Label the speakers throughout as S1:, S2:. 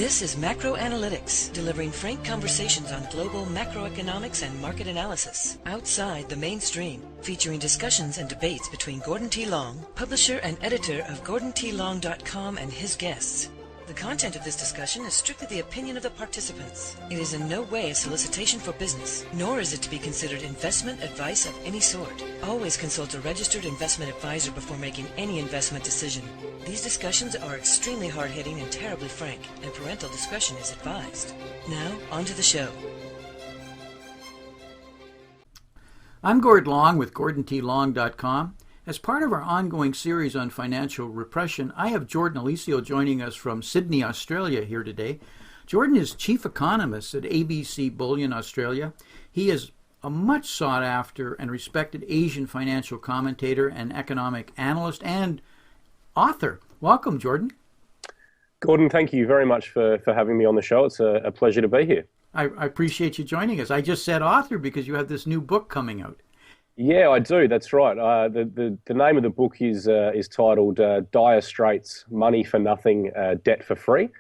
S1: This is Macro Analytics, delivering frank conversations on global macroeconomics and market analysis, outside the mainstream, featuring discussions and debates between Gordon T. Long, publisher and editor of GordonTLong.com, and his guests. The content of this discussion is strictly the opinion of the participants. It is in no way a solicitation for business, nor is it to be considered investment advice of any sort. Always consult a registered investment advisor before making any investment decision. These discussions are extremely hard-hitting and terribly frank, and parental discretion is advised. Now, on to the show.
S2: I'm Gord Long with GordonTLong.com. As part of our ongoing series on financial repression, I have Jordan Eliseo joining us from Sydney, Australia here today. Jordan is chief economist at ABC Bullion, Australia. He is a much sought after and respected Asian financial commentator and economic analyst and author. Welcome, Jordan.
S3: Gordon, thank you very much for having me on the show. It's a pleasure to be here.
S2: I appreciate you joining us. I just said author because you have this new book coming out.
S3: Yeah, I do. That's right. The name of the book is titled Dire Straits: Money for Nothing, Debt for Free.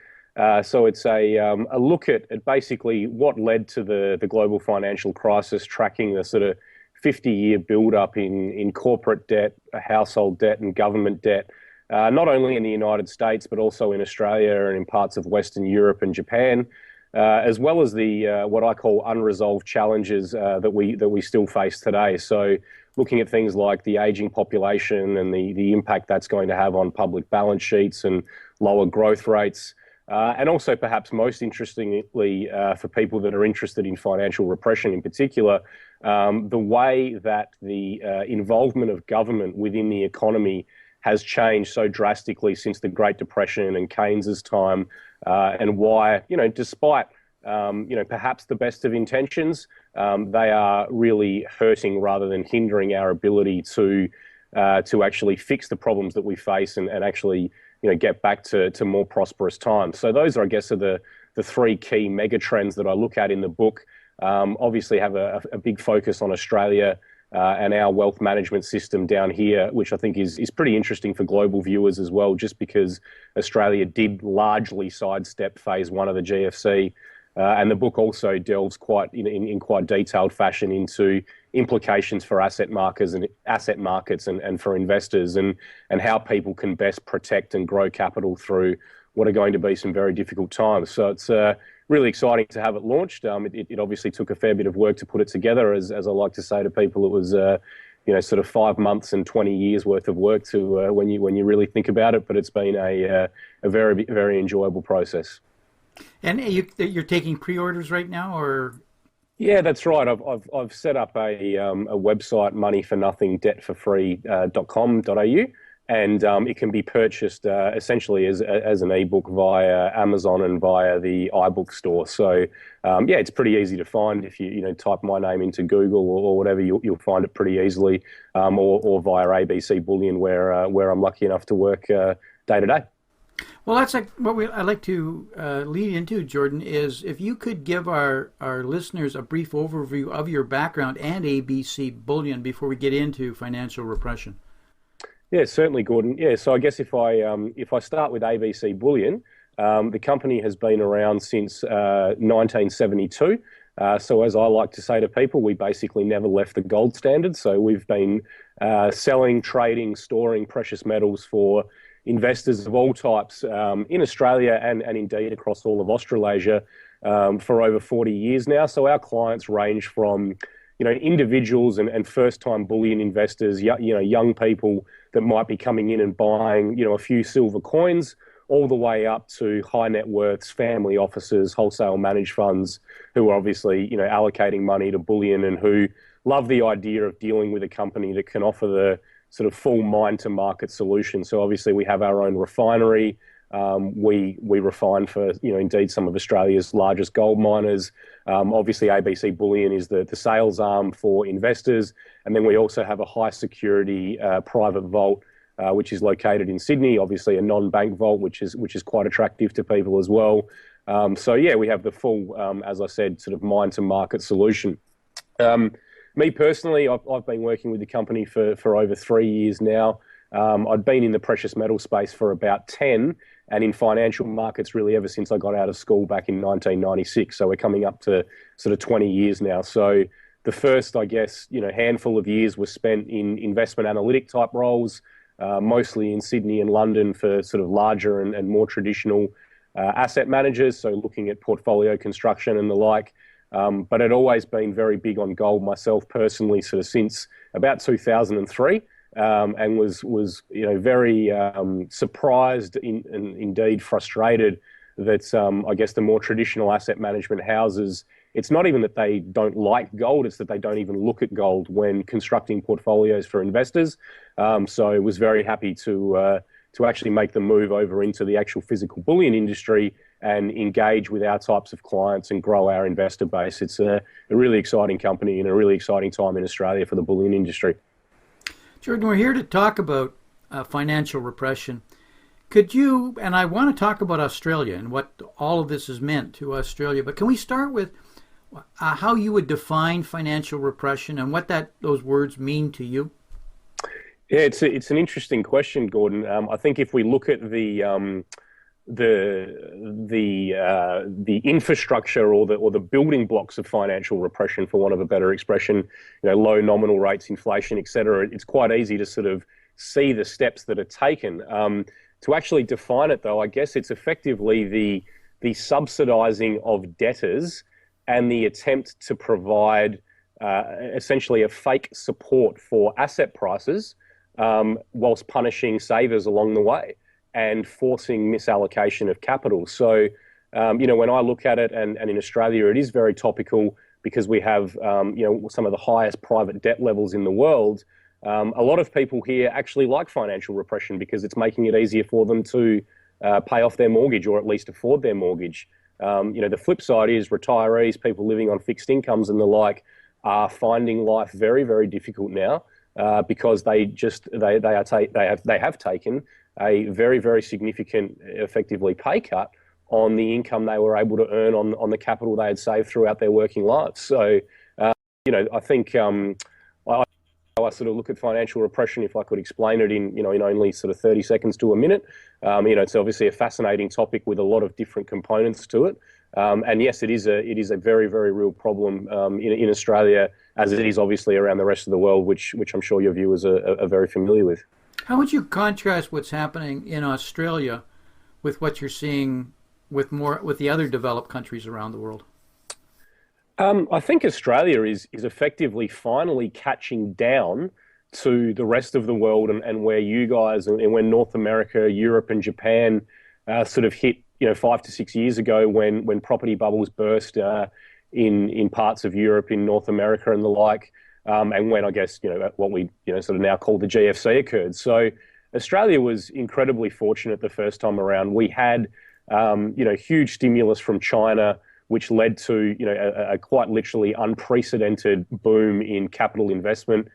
S3: So it's a look at basically what led to the global financial crisis, tracking the sort of 50-year build-up in corporate debt, household debt, and government debt, not only in the United States but also in Australia and in parts of Western Europe and Japan. As well as the what I call unresolved challenges that we still face today. So looking at things like the aging population and the impact that's going to have on public balance sheets and lower growth rates. And also perhaps most interestingly for people that are interested in financial repression in particular, the way that the involvement of government within the economy has changed so drastically since the Great Depression and Keynes's time, and why, despite, perhaps the best of intentions, they are really hurting rather than hindering our ability to actually fix the problems that we face and actually, get back to more prosperous times. So those are, I guess, are the three key mega trends that I look at in the book. Obviously have a big focus on Australia, and our wealth management system down here, which I think is pretty interesting for global viewers as well, just because Australia did largely sidestep phase one of the GFC. And the book also delves in quite detailed fashion into implications for asset markets and for investors and how people can best protect and grow capital through what are going to be some very difficult times. So it's really exciting to have it launched. It obviously took a fair bit of work to put it together. As I like to say to people, it was sort of 5 months and 20 years worth of work to when you really think about it. But it's been a very, very enjoyable process.
S2: And you're taking pre-orders right now, or?
S3: Yeah, that's right. I've set up a website, moneyfornothinggdebtforfree.com.au. And it can be purchased essentially as an ebook via Amazon and via the iBook store. So it's pretty easy to find. If you type my name into Google or whatever, you'll find it pretty easily, or via ABC Bullion, where I'm lucky enough to work day to day.
S2: Well, that's like what I'd like to lead into, Jordan, is if you could give our listeners a brief overview of your background and ABC Bullion before we get into financial repression.
S3: Yeah, certainly, Gordon. Yeah, so I guess if I start with ABC Bullion, the company has been around since 1972. So as I like to say to people, we basically never left the gold standard. So we've been selling, trading, storing precious metals for investors of all types in Australia and indeed across all of Australasia for over 40 years now. So our clients range from individuals and first-time bullion investors, young people that might be coming in and buying, a few silver coins, all the way up to high net worths, family offices, wholesale managed funds, who are obviously, allocating money to bullion and who love the idea of dealing with a company that can offer the sort of full mine-to-market solution. So obviously we have our own refinery. We refine for, indeed some of Australia's largest gold miners. Obviously ABC Bullion is the sales arm for investors. And then we also have a high security private vault which is located in Sydney, obviously a non-bank vault, which is quite attractive to people as well. So yeah, we have the full, as I said, sort of mine to market solution. Me personally, I've been working with the company for over 3 years now. I'd been in the precious metal space for about 10, and in financial markets really ever since I got out of school back in 1996. So we're coming up to sort of 20 years now. So the first, I guess, handful of years was spent in investment analytic type roles, mostly in Sydney and London for sort of larger and more traditional asset managers, so looking at portfolio construction and the like. But I'd always been very big on gold myself personally, sort of since about 2003. And was very surprised and indeed frustrated that I guess the more traditional asset management houses, it's not even that they don't like gold, it's that they don't even look at gold when constructing portfolios for investors. So I was very happy to actually make the move over into the actual physical bullion industry and engage with our types of clients and grow our investor base. It's a really exciting company and a really exciting time in Australia for the bullion industry.
S2: Jordan, we're here to talk about financial repression. Could you, and I want to talk about Australia and what all of this has meant to Australia, but can we start with how you would define financial repression and what those words mean to you?
S3: Yeah, it's an interesting question, Gordon. I think if we look at the infrastructure or the building blocks of financial repression, for want of a better expression, low nominal rates, inflation, et cetera, it's quite easy to sort of see the steps that are taken. To actually define it, though, I guess it's effectively the subsidizing of debtors and the attempt to provide essentially a fake support for asset prices whilst punishing savers along the way and forcing misallocation of capital. So, when I look at it, and in Australia, it is very topical because we have, some of the highest private debt levels in the world. A lot of people here actually like financial repression because it's making it easier for them to pay off their mortgage or at least afford their mortgage. The flip side is retirees, people living on fixed incomes and the like, are finding life very, very difficult now because they have taken a very, very significant, effectively pay cut on the income they were able to earn on the capital they had saved throughout their working lives. So, I think I sort of look at financial repression, if I could explain it in only sort of 30 seconds to a minute. It's obviously a fascinating topic with a lot of different components to it. And yes, it is a very, very real problem in Australia, as it is obviously around the rest of the world, which I'm sure your viewers are very familiar with.
S2: How would you contrast what's happening in Australia with what you're seeing with the other developed countries around the world?
S3: I think Australia is effectively finally catching down to the rest of the world and where you guys and where North America, Europe and Japan sort of hit 5 to 6 years ago when property bubbles burst in parts of Europe, in North America and the like, and when I guess what we sort of now call the GFC occurred. So Australia was incredibly fortunate the first time around. We had huge stimulus from China, which led to a quite literally unprecedented boom in capital investment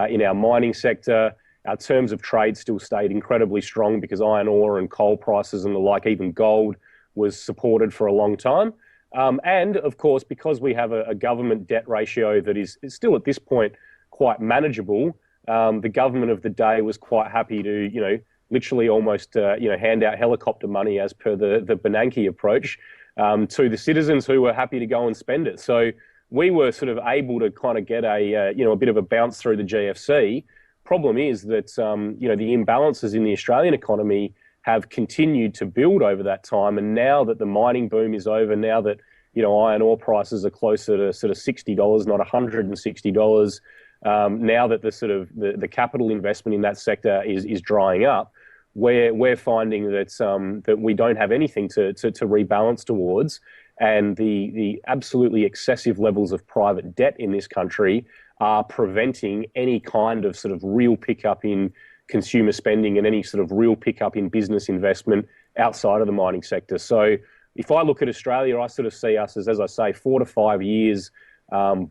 S3: in our mining sector. Our terms of trade still stayed incredibly strong because iron ore and coal prices and the like, even gold, was supported for a long time. And of course, because we have a government debt ratio that is still at this point quite manageable, the government of the day was quite happy to literally almost hand out helicopter money as per the Bernanke approach to the citizens who were happy to go and spend it. So we were sort of able to kind of get a bit of a bounce through the GFC. Problem is that the imbalances in the Australian economy have continued to build over that time, and now that the mining boom is over, now that iron ore prices are closer to sort of $60, not $160, now that the capital investment in that sector is drying up, we're finding that we don't have anything to rebalance towards, and the absolutely excessive levels of private debt in this country are preventing any kind of sort of real pickup in consumer spending and any sort of real pickup in business investment outside of the mining sector. So if I look at Australia, I sort of see us as I say, 4 to 5 years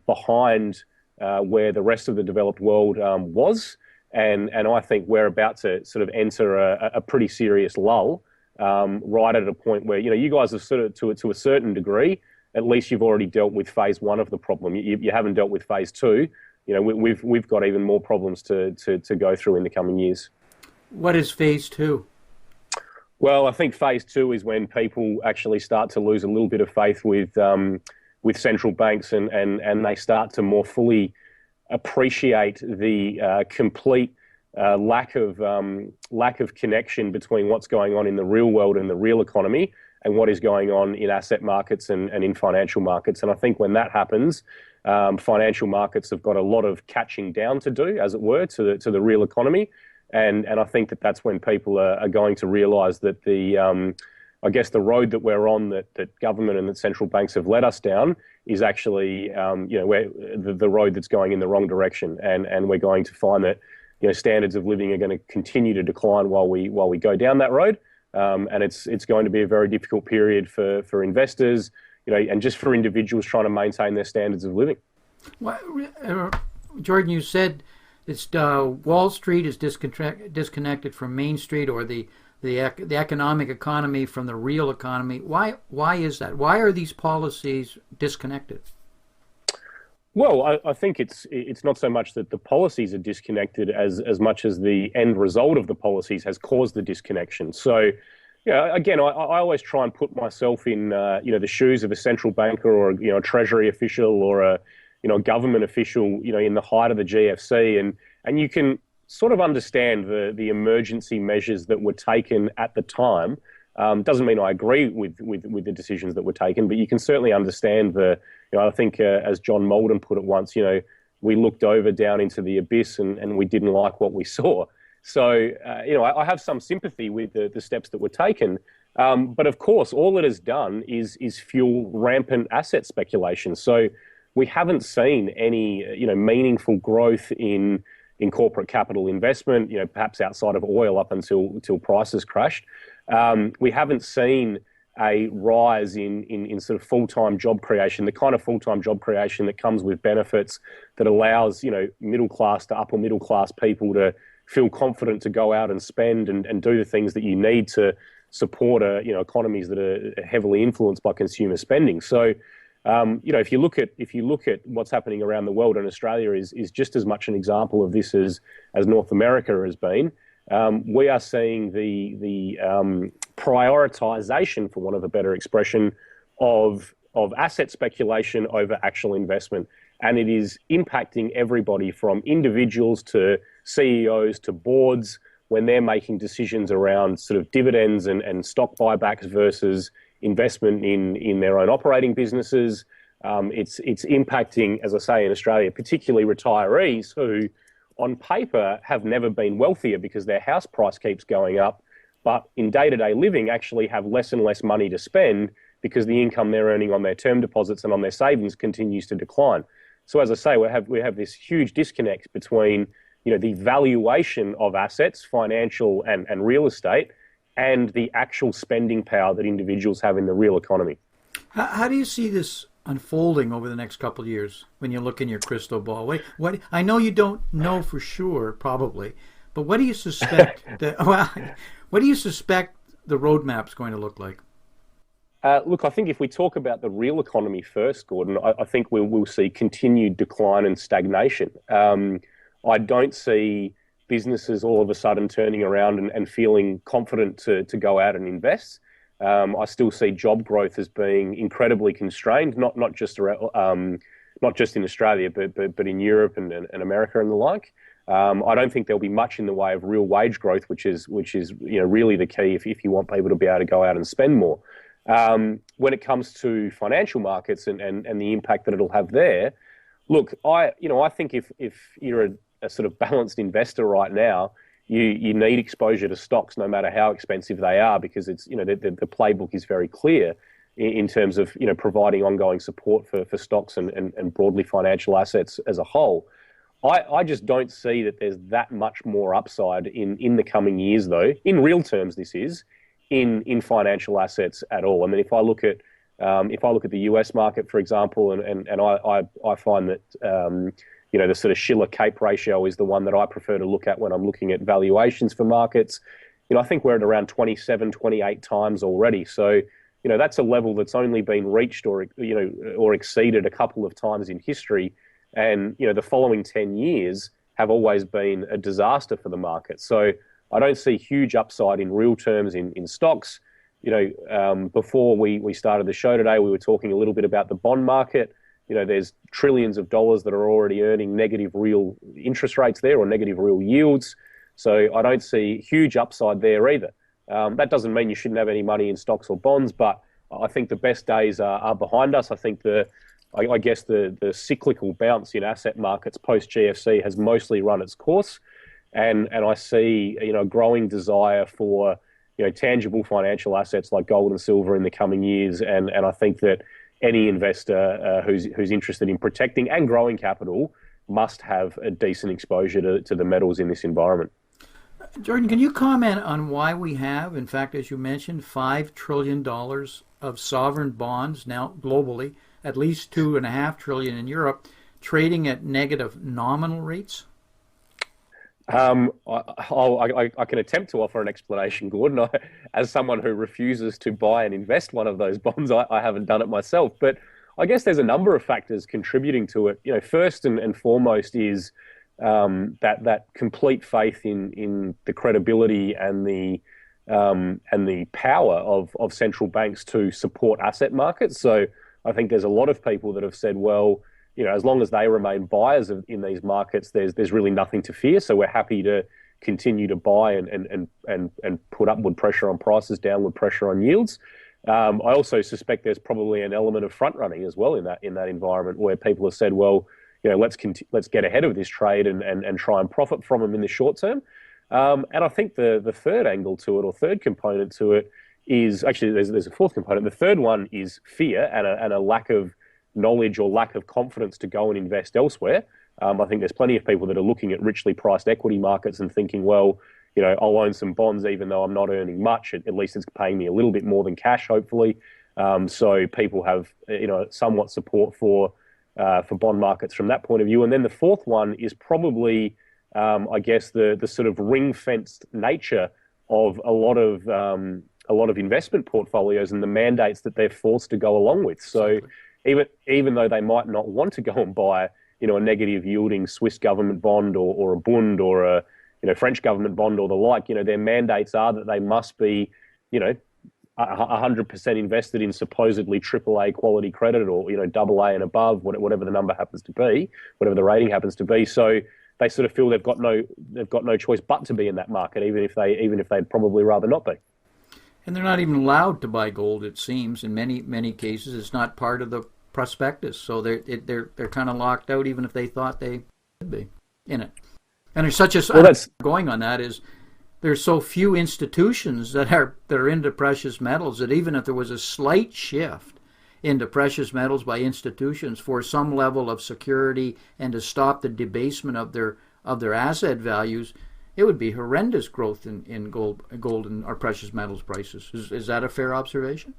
S3: behind where the rest of the developed world was. and I think we're about to sort of enter a pretty serious lull, right at a point where, you guys have sort of, to a certain degree, at least you've already dealt with phase one of the problem. You haven't dealt with phase two. We've got even more problems to go through in the coming years.
S2: What is phase two?
S3: Well, I think phase two is when people actually start to lose a little bit of faith with central banks, and they start to more fully appreciate the complete lack of connection between what's going on in the real world and the real economy and what is going on in asset markets and in financial markets. And I think when that happens, financial markets have got a lot of catching down to do, as it were, to the real economy. And I think that's when people are going to realise that I guess the road that we're on, that government and that central banks have led us down, is actually where the road that's going in the wrong direction, and we're going to find that standards of living are going to continue to decline while we go down that road, and it's going to be a very difficult period for investors, and just for individuals trying to maintain their standards of living.
S2: Well, Jordan, you said it's Wall Street is disconnected from Main Street, or the economic economy from the real economy. Why is that? Why are these policies disconnected?
S3: Well, I think it's not so much that the policies are disconnected as much as the end result of the policies has caused the disconnection. So, again, I always try and put myself in the shoes of a central banker, or a treasury official, or a government official, in the height of the GFC, and you can sort of understand the emergency measures that were taken at the time. Doesn't mean I agree with the decisions that were taken, but you can certainly understand I think as John Malden put it once, we looked over down into the abyss and we didn't like what we saw. So, I have some sympathy with the steps that were taken. But of course, all it has done is fuel rampant asset speculation. So we haven't seen any, meaningful growth in corporate capital investment, perhaps outside of oil up until prices crashed. We haven't seen a rise in sort of full-time job creation, the kind of full-time job creation that comes with benefits that allows, middle class to upper middle class people to feel confident to go out and spend and do the things that you need to support economies that are heavily influenced by consumer spending. So, if you look at what's happening around the world, and Australia is just as much an example of this as North America has been. We are seeing the prioritization, for want of a better expression, of asset speculation over actual investment, and it is impacting everybody from individuals to CEOs to boards when they're making decisions around sort of dividends and stock buybacks versus investment in their own operating businesses. It's impacting, as I say, in Australia, particularly retirees who, on paper, have never been wealthier because their house price keeps going up, but in day-to-day living actually have less and less money to spend because the income they're earning on their term deposits and on their savings continues to decline. So, as I say, we have this huge disconnect between the valuation of assets, financial and real estate, and the actual spending power that individuals have in the real economy.
S2: How do you see this unfolding over the next couple of years when you look in your crystal ball? What I know you don't know for sure, probably, but what do you suspect what do you suspect the roadmap's going to look like?
S3: Look, I think if we talk about the real economy first, Gordon, I think we'll see continued decline and stagnation. I don't see businesses all of a sudden turning around and feeling confident to go out and invest. I still see job growth as being incredibly constrained, not just in Australia, but in Europe and America and the like. I don't think there'll be much in the way of real wage growth, which is really the key if you want people to be able to go out and spend more. When it comes to financial markets and the impact that it'll have there, look, I think if you're a sort of balanced investor right now, you need exposure to stocks no matter how expensive they are, because it's the playbook is very clear in terms of providing ongoing support for stocks and broadly financial assets as a whole. I just don't see that there's that much more upside in the coming years, though, in real terms this is, in financial assets at all. I mean, if I look at the US market, for example, and I find that the sort of Shiller-Cape ratio is the one that I prefer to look at when I'm looking at valuations for markets. I think we're at around 27, 28 times already. So, that's a level that's only been reached or exceeded a couple of times in history. And, the following 10 years have always been a disaster for the market. So I don't see huge upside in real terms in stocks. Before we started the show today, we were talking a little bit about the bond market. There's trillions of dollars that are already earning negative real interest rates there, or negative real yields. So I don't see huge upside there either. That doesn't mean you shouldn't have any money in stocks or bonds, but I think the best days are behind us. I think the cyclical bounce in asset markets post GFC has mostly run its course, and I see a growing desire for tangible financial assets like gold and silver in the coming years, and I think that any investor who's interested in protecting and growing capital must have a decent exposure to the metals in this environment.
S2: Jordan, can you comment on why we have, in fact, as you mentioned, $5 trillion of sovereign bonds now globally, at least $2.5 trillion in Europe, trading at negative nominal rates?
S3: I can attempt to offer an explanation, Gordon. As someone who refuses to buy and invest one of those bonds, I haven't done it myself. But I guess there's a number of factors contributing to it. First and foremost is that complete faith in the credibility and the power of central banks to support asset markets. So I think there's a lot of people that have said, well, as long as they remain buyers in these markets, there's really nothing to fear. So we're happy to continue to buy and put upward pressure on prices, downward pressure on yields. I also suspect there's probably an element of front running as well in that environment, where people have said, well, let's get ahead of this trade and try and profit from them in the short term. And I think the third angle to it, or third component to it, is actually there's a fourth component. The third one is fear and a lack of knowledge or lack of confidence to go and invest elsewhere. I think there's plenty of people that are looking at richly priced equity markets and thinking, well, I'll own some bonds even though I'm not earning much. At least it's paying me a little bit more than cash, hopefully. So people have somewhat support for bond markets from that point of view. And then the fourth one is probably, I guess, the sort of ring-fenced nature of a lot of investment portfolios and the mandates that they're forced to go along with. So even though they might not want to go and buy, a negative yielding Swiss government bond or a Bund or a French government bond or the like, their mandates are that they must be, 100% invested in supposedly AAA quality credit or AA and above, whatever the number happens to be, whatever the rating happens to be. So they sort of feel they've got no choice but to be in that market, even if they'd probably rather not be.
S2: And they're not even allowed to buy gold, it seems. In many cases, it's not part of the prospectus, so they're kind of locked out, even if they thought they should be in it. And there's such a going on that is there's so few institutions that are into precious metals that even if there was a slight shift into precious metals by institutions for some level of security and to stop the debasement of their asset values, it would be horrendous growth in gold and our precious metals prices. Is that a fair observation?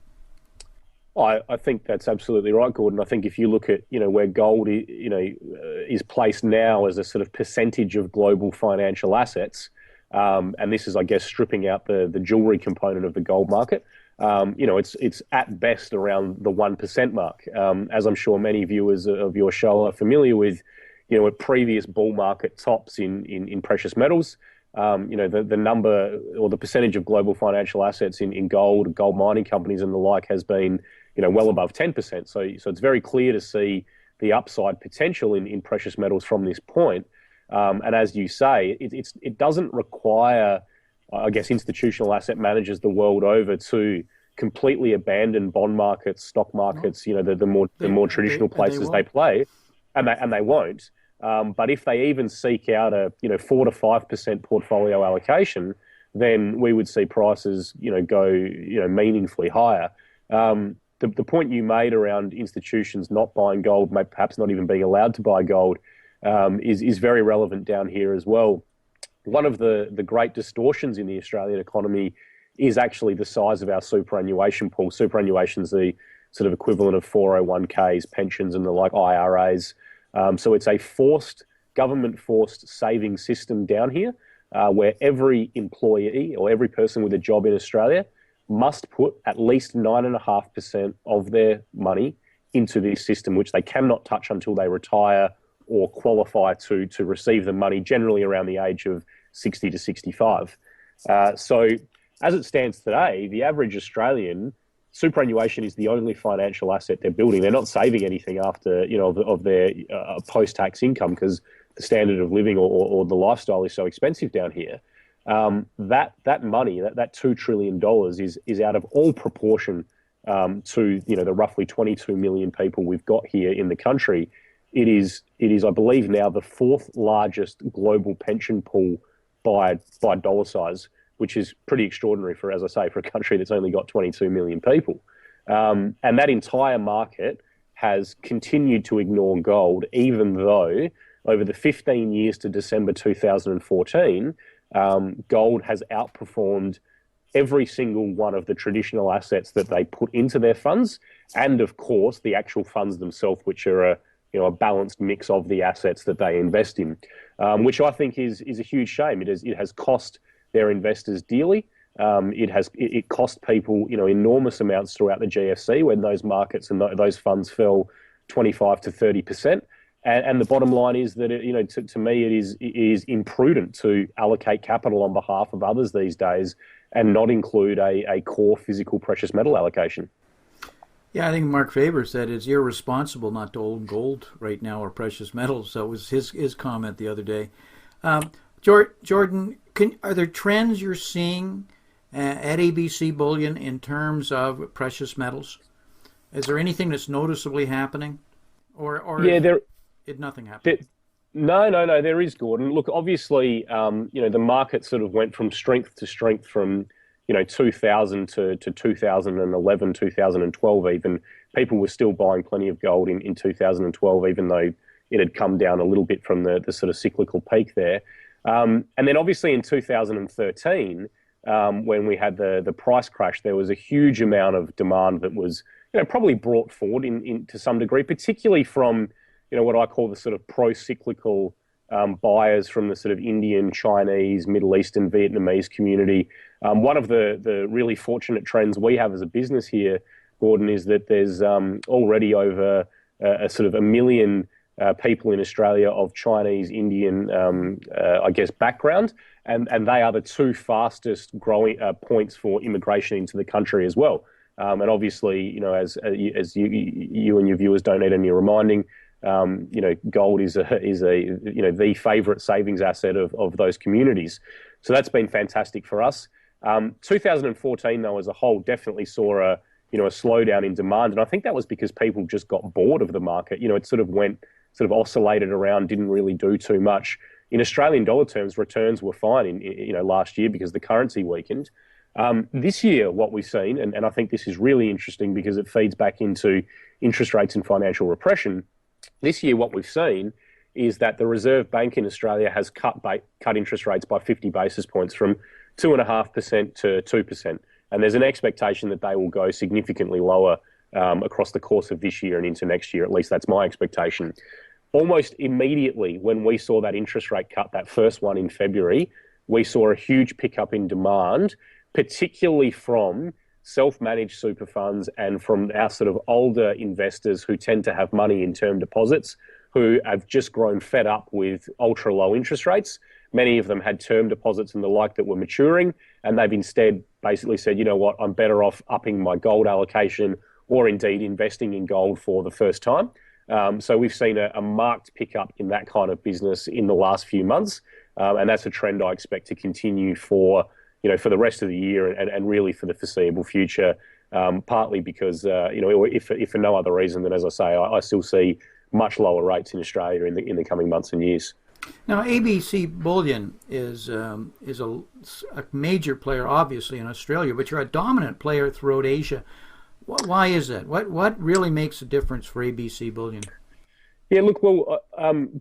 S3: Well, I think that's absolutely right, Gordon. I think if you look at where gold is placed now as a sort of percentage of global financial assets, and this is, I guess, stripping out the jewelry component of the gold market. It's at best around the 1% mark. As I'm sure many viewers of your show are familiar with, at previous bull market tops in precious metals, the number or the percentage of global financial assets in gold mining companies and the like has been, well above 10%. So it's very clear to see the upside potential in precious metals from this point. And as you say, it doesn't require, I guess, institutional asset managers the world over to completely abandon bond markets, stock markets, the more traditional places they play, and they won't. But if they even seek out a 4 to 5% portfolio allocation, then we would see prices go meaningfully higher. The point you made around institutions not buying gold, perhaps not even being allowed to buy gold, is very relevant down here as well. One of the great distortions in the Australian economy is actually the size of our superannuation pool. Superannuation is the sort of equivalent of 401ks, pensions and the like, IRAs. So it's a forced government-forced saving system down here, where every employee or every person with a job in Australia must put at least 9.5% of their money into this system, which they cannot touch until they retire or qualify to receive the money, generally around the age of 60 to 65. So as it stands today, the average Australian, superannuation is the only financial asset they're building. They're not saving anything after, of their post-tax income, because the standard of living or the lifestyle is so expensive down here. That money, that $2 trillion is out of all proportion to the roughly 22 million people we've got here in the country. It is, I believe, now the fourth largest global pension pool by dollar size, which is pretty extraordinary for, as I say, for a country that's only got 22 million people. And that entire market has continued to ignore gold, even though over the 15 years to December 2014, gold has outperformed every single one of the traditional assets that they put into their funds, and of course the actual funds themselves, which are a balanced mix of the assets that they invest in, which I think is a huge shame. It has cost their investors dearly. It cost people enormous amounts throughout the GFC, when those markets and those funds fell 25 to 30%. And the bottom line is that to me it is imprudent to allocate capital on behalf of others these days and not include a core physical precious metal allocation.
S2: Yeah, I think Mark Faber said it's irresponsible not to own gold right now or precious metals. That was his comment the other day. Jordan, are there trends you're seeing at ABC Bullion in terms of precious metals? Is there anything that's noticeably happening, or nothing happened?
S3: No, there is, Gordon. Look, obviously, the market sort of went from strength to strength from 2000 to 2011, 2012 even. People were still buying plenty of gold in 2012, even though it had come down a little bit from the sort of cyclical peak there. And then obviously in 2013, when we had the price crash, there was a huge amount of demand that was probably brought forward to some degree, particularly from what I call the sort of pro-cyclical buyers from the sort of Indian, Chinese, Middle Eastern, Vietnamese community. One of the really fortunate trends we have as a business here, Gordon, is that there's already over a sort of 1 million people in Australia of Chinese, Indian, background, and they are the two fastest growing points for immigration into the country as well. And obviously, as you and your viewers don't need any reminding, gold is the favourite savings asset of those communities. So that's been fantastic for us. 2014, though, as a whole, definitely saw a slowdown in demand, and I think that was because people just got bored of the market. It sort of oscillated around, didn't really do too much. In Australian dollar terms, returns were fine in last year because the currency weakened. This year, what we've seen, and I think this is really interesting because it feeds back into interest rates and financial repression. This year, what we've seen is that the Reserve Bank in Australia has cut interest rates by 50 basis points from 2.5% to 2%. And there's an expectation that they will go significantly lower across the course of this year and into next year. At least that's my expectation. Almost immediately when we saw that interest rate cut, that first one in February, we saw a huge pickup in demand, particularly from self-managed super funds and from our sort of older investors who tend to have money in term deposits, who have just grown fed up with ultra low interest rates. Many of them had term deposits and the like that were maturing, and they've instead basically said, you know what, I'm better off upping my gold allocation or indeed investing in gold for the first time. So we've seen a marked pickup in that kind of business in the last few months, and that's a trend I expect to continue for the rest of the year and really for the foreseeable future, partly because, if for no other reason than, as I say, I still see much lower rates in Australia in the coming months and years.
S2: Now, ABC Bullion is a major player, obviously, in Australia, but you're a dominant player throughout Asia. Why is that? What really makes a difference for ABC Bullion?
S3: Yeah, look, well,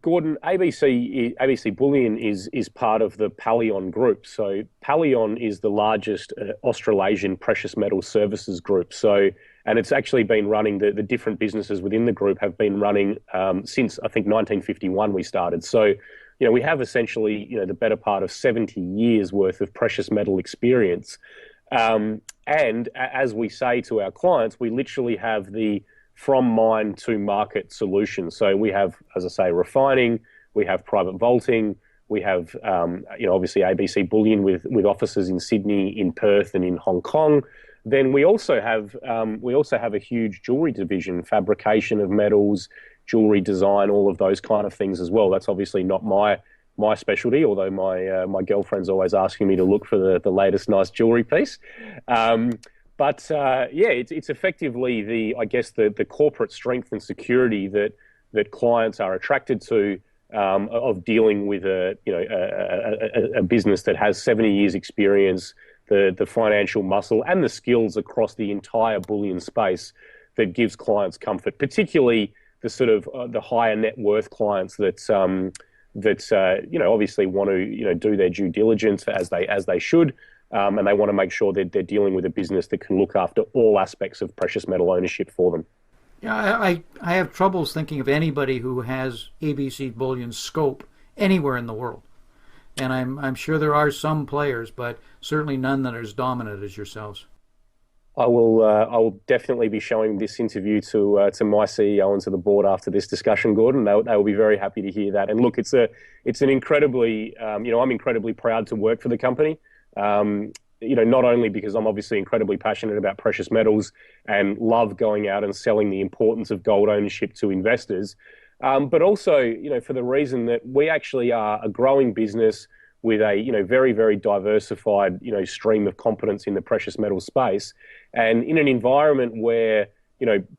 S3: Gordon, ABC Bullion is part of the Bullion group. So Bullion is the largest Australasian precious metal services group. So And it's actually been running, the different businesses within the group have been running since, I think, 1951 we started. So, we have essentially, the better part of 70 years worth of precious metal experience. And as we say to our clients, we literally have the from mine to market solution. So we have, as I say, refining, we have private vaulting, we have, obviously ABC Bullion with offices in Sydney, in Perth, and in Hong Kong. Then we also have a huge jewelry division, fabrication of metals, jewelry design, all of those kind of things as well. That's obviously not my specialty, although my girlfriend's always asking me to look for the latest nice jewelry piece. But it's effectively the corporate strength and security that clients are attracted to of dealing with a business that has 70 years experience, the financial muscle and the skills across the entire bullion space that gives clients comfort, particularly the sort of the higher net worth clients that obviously want to do their due diligence as they should, and they want to make sure that they're dealing with a business that can look after all aspects of precious metal ownership for them.
S2: Yeah, I have troubles thinking of anybody who has ABC Bullion's scope anywhere in the world, and I'm sure there are some players, but certainly none that are as dominant as yourselves.
S3: I will definitely be showing this interview to my CEO and to the board after this discussion, Gordon. They will be very happy to hear that. And look, it's an incredibly I'm incredibly proud to work for the company. Not only because I'm obviously incredibly passionate about precious metals and love going out and selling the importance of gold ownership to investors, but also for the reason that we actually are a growing business with a very, very diversified stream of competence in the precious metal space, and in an environment where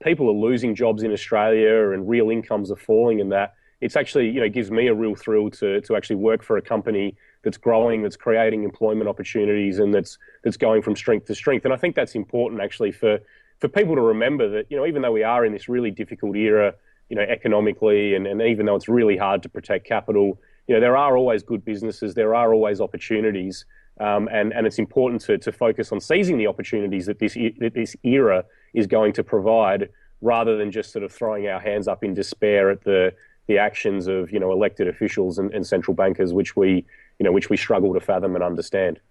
S3: people are losing jobs in Australia and real incomes are falling, and that it's actually gives me a real thrill to actually work for a company that's growing, that's creating employment opportunities, and that's going from strength to strength. And I think that's important actually for people to remember that even though we are in this really difficult era economically, and even though it's really hard to protect capital, there are always good businesses, there are always opportunities, and it's important to focus on seizing the opportunities that this era is going to provide, rather than just sort of throwing our hands up in despair at the actions of elected officials and central bankers, which we struggle to fathom and understand.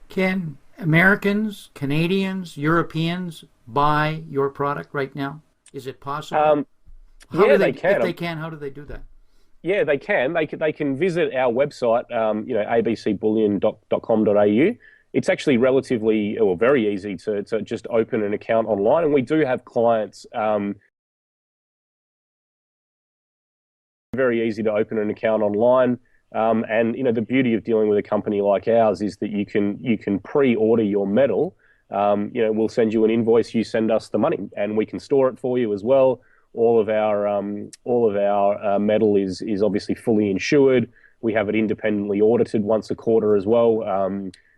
S2: Can Americans, Canadians, Europeans buy your product right now? Is it possible?
S3: They can.
S2: If they can, how do they do that?
S3: Yeah, they can. They can visit our website, abcbullion.com.au. It's actually relatively or very easy to just open an account online, and we do have clients. Very easy to open an account online, and the beauty of dealing with a company like ours is that you can pre-order your metal. We'll send you an invoice, you send us the money, and we can store it for you as well. All of our metal is obviously fully insured. We have it independently audited once a quarter as well,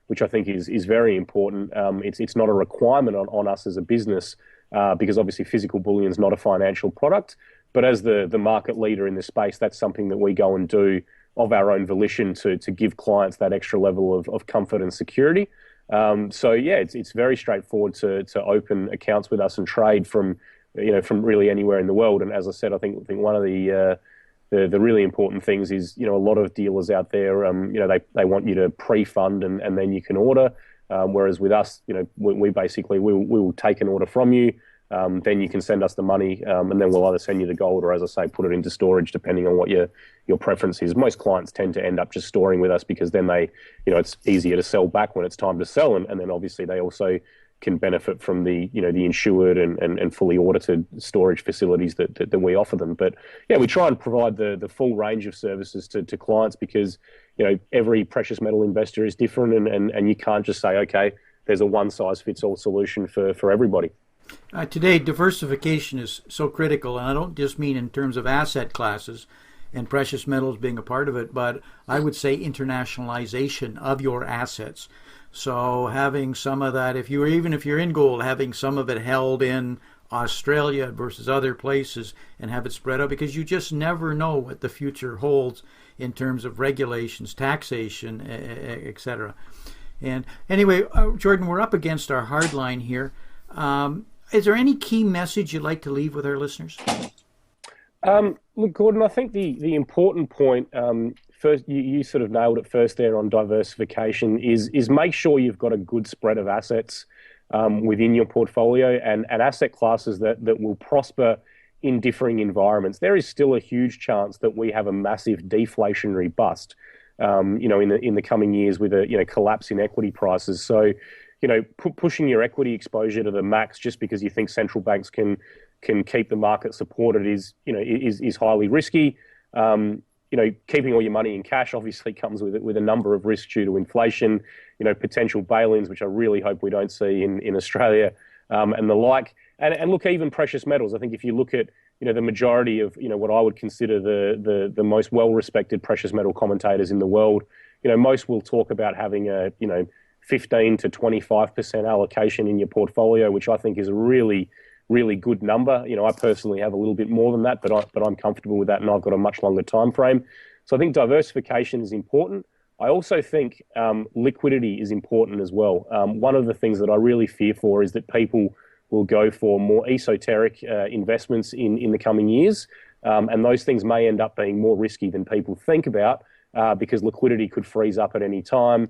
S3: which I think is very important. It's not a requirement on us as a business, because obviously physical bullion is not a financial product. But as the market leader in this space, that's something that we go and do of our own volition to give clients that extra level of comfort and security. It's very straightforward to open accounts with us and trade from really anywhere in the world. And as I said, I think one of the really important things is a lot of dealers out there they want you to pre-fund and then you can order, whereas with us we basically will take an order from you, then you can send us the money, and then we'll either send you the gold or, as I say, put it into storage depending on what your preference is. Most clients tend to end up just storing with us because then they it's easier to sell back when it's time to sell, and then obviously they also can benefit from the the insured and fully audited storage facilities that we offer them. But yeah, we try and provide the full range of services to clients, because every precious metal investor is different, and you can't just say, okay, there's a one size fits all solution for everybody.
S2: Today, diversification is so critical, and I don't just mean in terms of asset classes and precious metals being a part of it, but I would say internationalization of your assets. So having some of that, even if you're in gold, having some of it held in Australia versus other places and have it spread out, because you just never know what the future holds in terms of regulations, taxation, etc. And anyway, Jordan, we're up against our hard line here. is there any key message you'd like to leave with our listeners?
S3: Look, Gordon, I think the important point, first, you sort of nailed it first there on diversification, is make sure you've got a good spread of assets within your portfolio and asset classes that will prosper in differing environments. There is still a huge chance that we have a massive deflationary bust, in the coming years with a collapse in equity prices. So, pushing your equity exposure to the max just because you think central banks can keep the market supported is highly risky. Keeping all your money in cash obviously comes with a number of risks due to inflation, potential bail-ins, which I really hope we don't see in Australia, and the like. And look, even precious metals. I think if you look at the majority of what I would consider the most well-respected precious metal commentators in the world, most will talk about having a 15 to 25% allocation in your portfolio, which I think is a really good number. I personally have a little bit more than that, but I'm comfortable with that, and I've got a much longer time frame. So I think diversification is important. I also think liquidity is important as well. One of the things that I really fear for is that people will go for more esoteric investments in the coming years, and those things may end up being more risky than people think about because liquidity could freeze up at any time.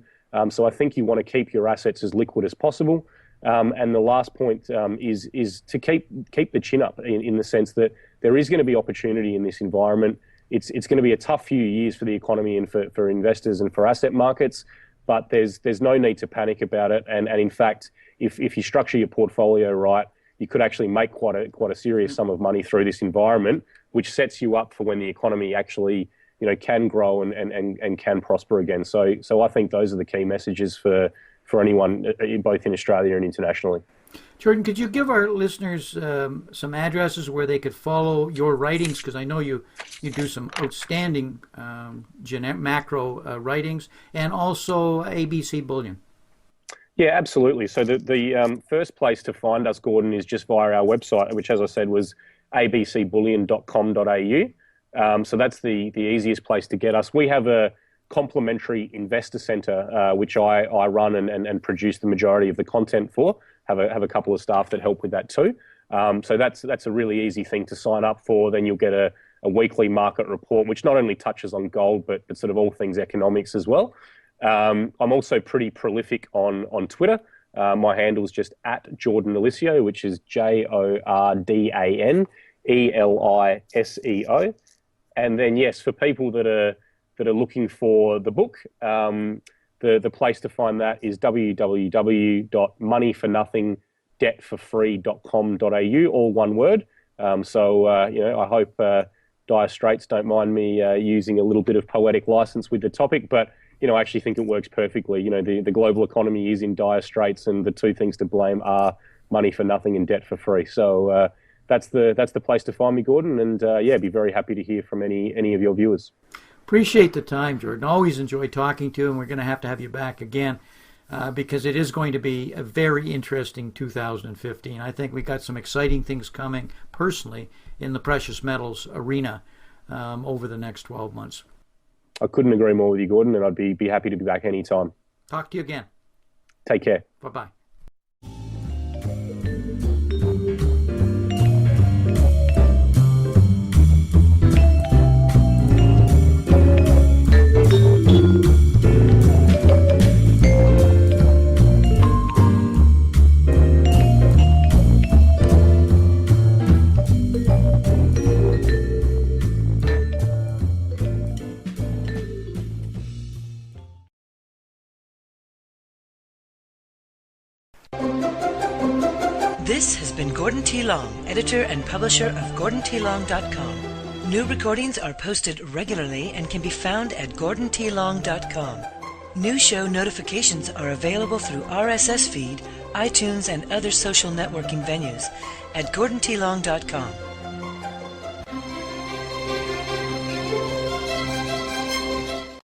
S3: So I think you want to keep your assets as liquid as possible. And the last point is to keep the chin up in the sense that there is going to be opportunity in this environment. It's going to be a tough few years for the economy and for investors and for asset markets, but there's no need to panic about it. And in fact, if you structure your portfolio right, you could actually make quite a serious sum of money through this environment, which sets you up for when the economy actually can grow and can prosper again. So I think those are the key messages for anyone, both in Australia and internationally.
S2: Jordan, could you give our listeners some addresses where they could follow your writings? Because I know you do some outstanding macro writings, and also ABC Bullion.
S3: Yeah, absolutely. So the first place to find us, Gordon, is just via our website, which, as I said, was abcbullion.com.au. So that's the easiest place to get us. We have a complimentary investor center, which I run and produce the majority of the content for. Have a couple of staff that help with that too. So that's a really easy thing to sign up for. Then you'll get a weekly market report, which not only touches on gold, but sort of all things economics as well. I'm also pretty prolific on Twitter. My handle is just @Jordan Eliseo, which is JORDANELISEO. And then, yes, for people that are looking for the book, the place to find that is www.moneyfornothinggdebtforfree.com.au, all one word. So I hope Dire Straits don't mind me using a little bit of poetic license with the topic, but I actually think it works perfectly. The global economy is in dire straits, and the two things to blame are money for nothing and debt for free. So that's the place to find me, Gordon, and be very happy to hear from any of your viewers.
S2: Appreciate the time, Jordan. Always enjoy talking to you, and we're going to have you back again because it is going to be a very interesting 2015. I think we got some exciting things coming personally in the precious metals arena over the next 12 months.
S3: I couldn't agree more with you, Gordon, and I'd be happy to be back anytime.
S2: Talk to you again.
S3: Take care.
S2: Bye-bye.
S1: This has been Gordon T. Long, editor and publisher of GordonTLong.com. New recordings are posted regularly and can be found at GordonTLong.com. New show notifications are available through RSS feed, iTunes, and other social networking venues at GordonTLong.com.